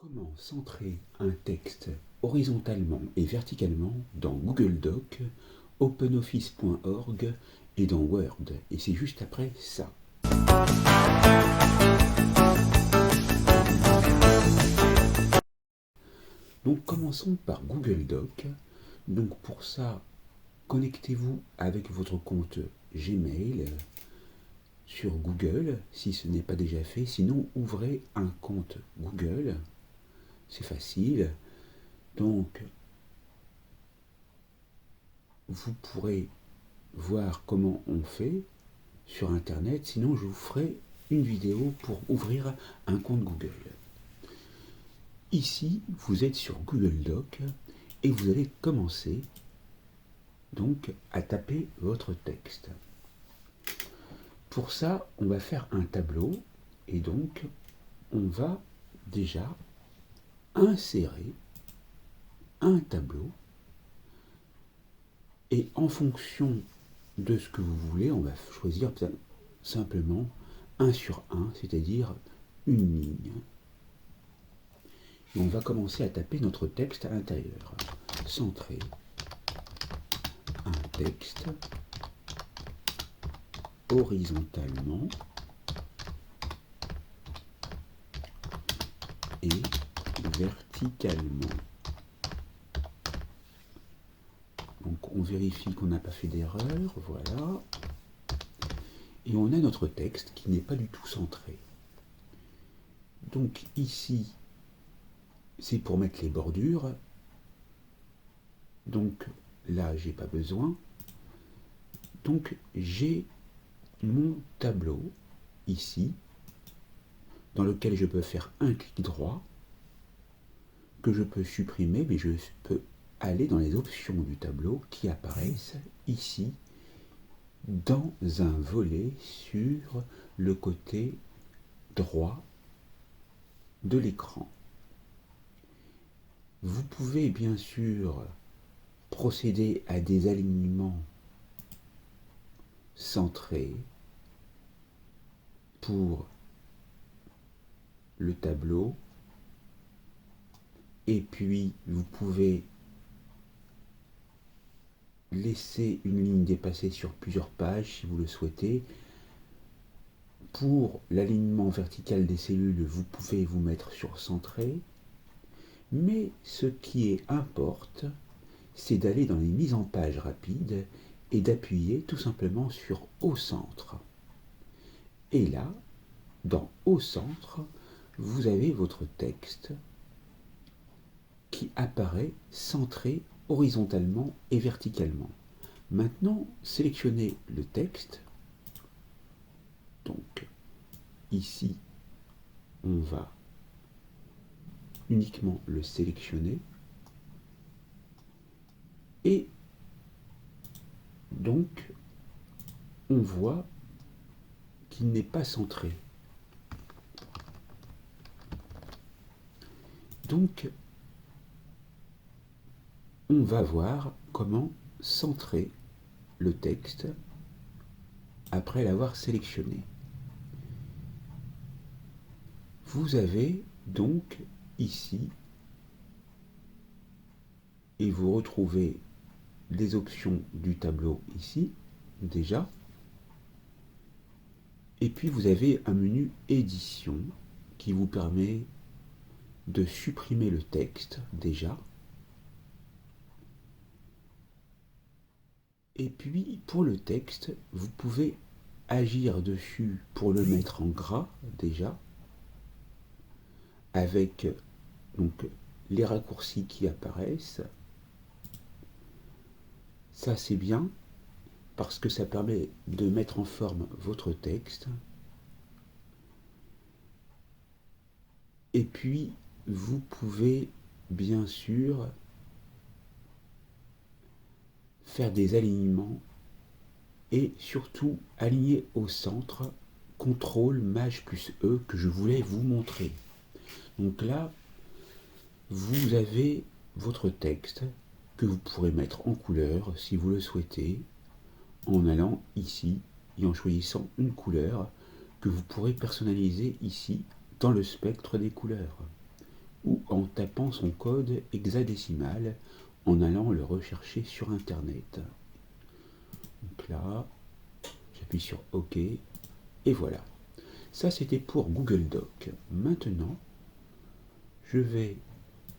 Comment centrer un texte horizontalement et verticalement dans Google Docs, OpenOffice.org et dans Word. Et c'est juste après ça. Donc commençons par Google Docs. Donc pour ça, connectez-vous avec votre compte Gmail sur Google si ce n'est pas déjà fait. Sinon, ouvrez un compte Google. C'est facile. Donc, vous pourrez voir comment on fait sur internet, sinon je vous ferai une vidéo pour ouvrir un compte Google. Ici, vous êtes sur Google Docs et vous allez commencer donc à taper votre texte. Pour ça, on va faire un tableau et donc on va déjà insérer un tableau et en fonction de ce que vous voulez, on va choisir simplement 1 sur 1, c'est-à-dire une ligne. Et on va commencer à taper notre texte à l'intérieur. Centrer un texte horizontalement et verticalement. Donc on vérifie qu'on n'a pas fait d'erreur, voilà. Et on a notre texte qui n'est pas du tout centré. Donc ici, c'est pour mettre les bordures. Donc là, j'ai pas besoin. Donc j'ai mon tableau ici, dans lequel je peux faire un clic droit, que je peux supprimer, mais je peux aller dans les options du tableau qui apparaissent ici, dans un volet sur le côté droit de l'écran. Vous pouvez bien sûr procéder à des alignements centrés pour le tableau, et puis vous pouvez laisser une ligne dépasser sur plusieurs pages si vous le souhaitez. Pour l'alignement vertical des cellules, vous pouvez vous mettre sur centré, mais ce qui importe, c'est d'aller dans les mises en page rapides et d'appuyer tout simplement sur Au centre. Et là, dans Au centre, vous avez votre texte qui apparaît centré horizontalement et verticalement. Maintenant, sélectionnez le texte. Donc, ici, on va uniquement le sélectionner. Et donc, on voit qu'il n'est pas centré. Donc, on va voir comment centrer le texte après l'avoir sélectionné. Vous avez donc ici, et vous retrouvez les options du tableau ici, déjà. Et puis vous avez un menu édition qui vous permet de supprimer le texte déjà. Et puis pour le texte, vous pouvez agir dessus pour le mettre en gras déjà, avec donc les raccourcis qui apparaissent. Ça c'est bien parce que ça permet de mettre en forme votre texte. Et puis vous pouvez bien sûr faire des alignements et surtout aligner au centre, CTRL Maj plus E que je voulais vous montrer. Donc là, vous avez votre texte que vous pourrez mettre en couleur si vous le souhaitez, en allant ici et en choisissant une couleur que vous pourrez personnaliser ici dans le spectre des couleurs. ou en tapant son code hexadécimal en allant le rechercher sur Internet. Donc là, j'appuie sur OK et voilà. Ça, c'était pour Google Doc. Maintenant, je vais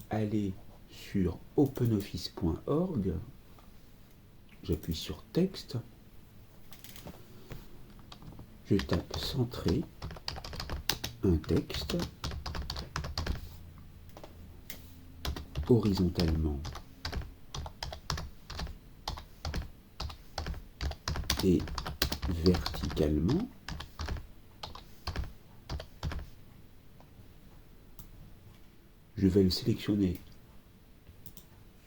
aller sur openoffice.org. J'appuie sur texte. Je tape centrer un texte horizontalement et verticalement. Je vais le sélectionner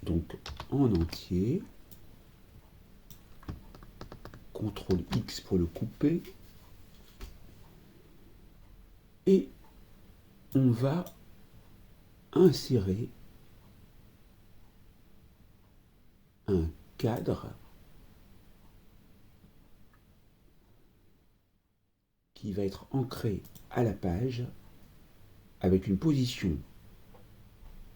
donc en entier. CTRL X pour le couper. Et on va insérer un cadre qui va être ancré à la page avec une position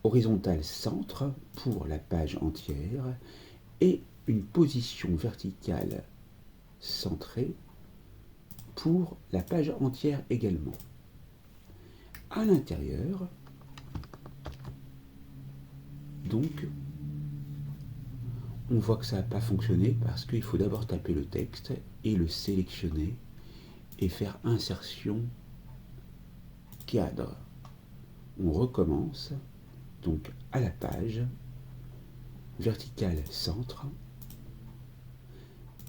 horizontale centre pour la page entière et une position verticale centrée pour la page entière également. À l'intérieur, donc, on voit que ça n'a pas fonctionné parce qu'il faut d'abord taper le texte et le sélectionner et faire insertion cadre. On recommence donc à la page, verticale centre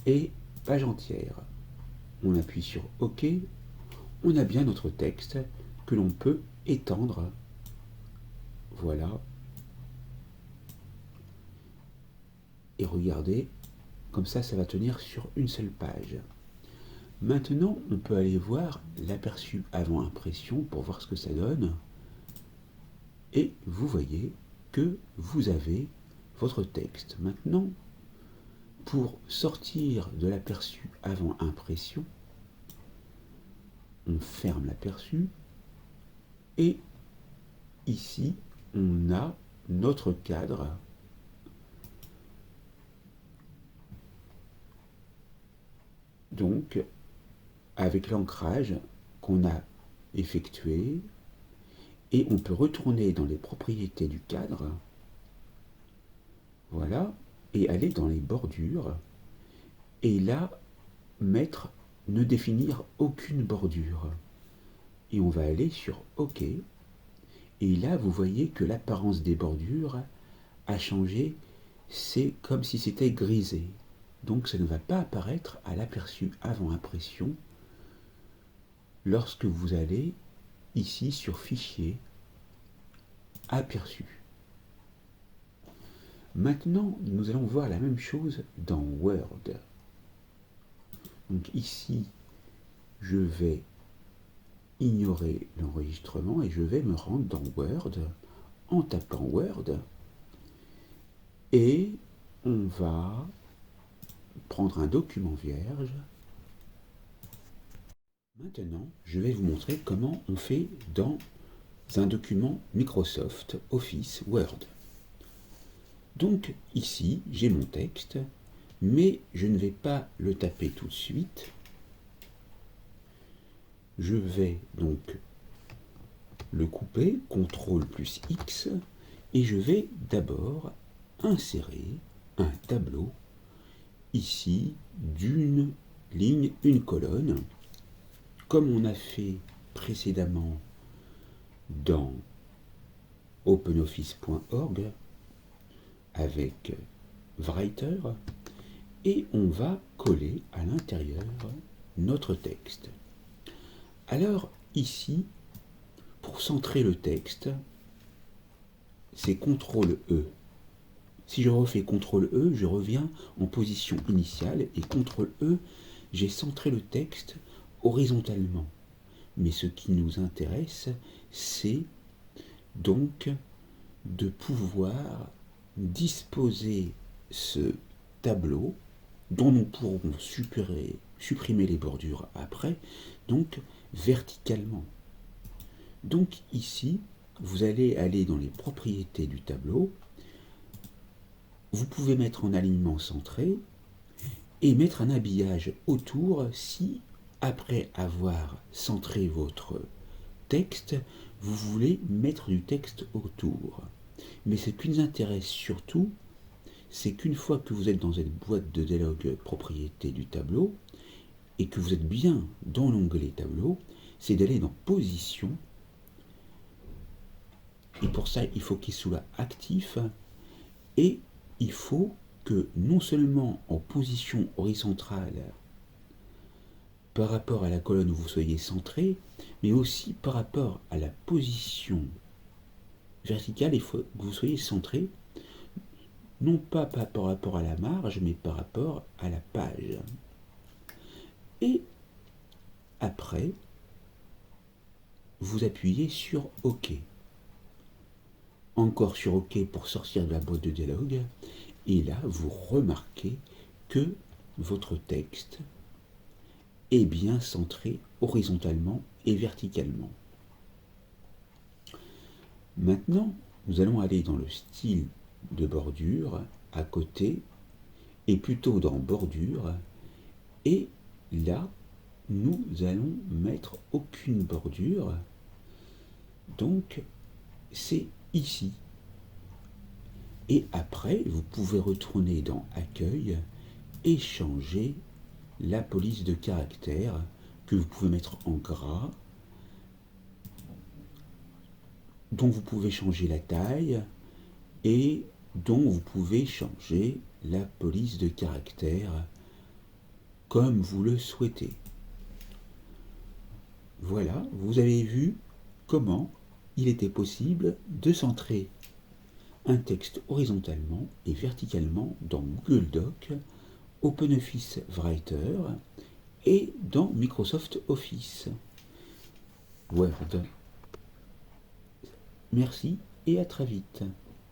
et page entière. On appuie sur OK, on a bien notre texte que l'on peut étendre. Voilà. Et regardez, comme ça va tenir sur une seule page. Maintenant, on peut aller voir l'aperçu avant impression pour voir ce que ça donne. Et vous voyez que vous avez votre texte. Maintenant, pour sortir de l'aperçu avant impression, on ferme l'aperçu et ici, on a notre cadre. Donc, avec l'ancrage qu'on a effectué, et on peut retourner dans les propriétés du cadre, voilà, et aller dans les bordures, et là, ne définir aucune bordure. Et on va aller sur OK, et là, vous voyez que l'apparence des bordures a changé, c'est comme si c'était grisé. Donc ça ne va pas apparaître à l'aperçu avant impression lorsque vous allez ici sur Fichier, Aperçu. Maintenant, nous allons voir la même chose dans Word. Donc ici, je vais ignorer l'enregistrement et je vais me rendre dans Word en tapant Word et on va prendre un document vierge. Maintenant, je vais vous montrer comment on fait dans un document Microsoft Office Word. Donc ici, j'ai mon texte, mais je ne vais pas le taper tout de suite. Je vais donc le couper, CTRL plus X, et je vais d'abord insérer un tableau, ici, d'une ligne, une colonne, comme on a fait précédemment dans openoffice.org avec Writer, et on va coller à l'intérieur notre texte. Alors ici, pour centrer le texte, c'est CTRL E. Si je refais CTRL E, je reviens en position initiale et CTRL E, j'ai centré le texte horizontalement. Mais ce qui nous intéresse, c'est donc de pouvoir disposer ce tableau dont nous pourrons supprimer les bordures après, donc verticalement. Donc ici, vous allez aller dans les propriétés du tableau. Vous pouvez mettre en alignement centré et mettre un habillage autour si, après avoir centré votre texte, vous voulez mettre du texte autour. Mais ce qui nous intéresse surtout, c'est qu'une fois que vous êtes dans cette boîte de dialogue propriété du tableau et que vous êtes bien dans l'onglet tableau, c'est d'aller dans position. Et pour ça, il faut qu'il soit actif et il faut que non seulement en position horizontale par rapport à la colonne où vous soyez centré, mais aussi par rapport à la position verticale, il faut que vous soyez centré, non pas par rapport à la marge, mais par rapport à la page. Et après, vous appuyez sur OK. Encore sur OK pour sortir de la boîte de dialogue. Et là, vous remarquez que votre texte est bien centré horizontalement et verticalement. Maintenant, nous allons aller dans le style de bordure à côté et plutôt dans bordure. Et là, nous allons mettre aucune bordure. Donc, c'est ici. Et après, vous pouvez retourner dans Accueil et changer la police de caractère que vous pouvez mettre en gras, dont vous pouvez changer la taille et dont vous pouvez changer la police de caractère comme vous le souhaitez. Voilà, vous avez vu comment il était possible de centrer un texte horizontalement et verticalement dans Google Docs, OpenOffice Writer et dans Microsoft Office Word. Merci et à très vite.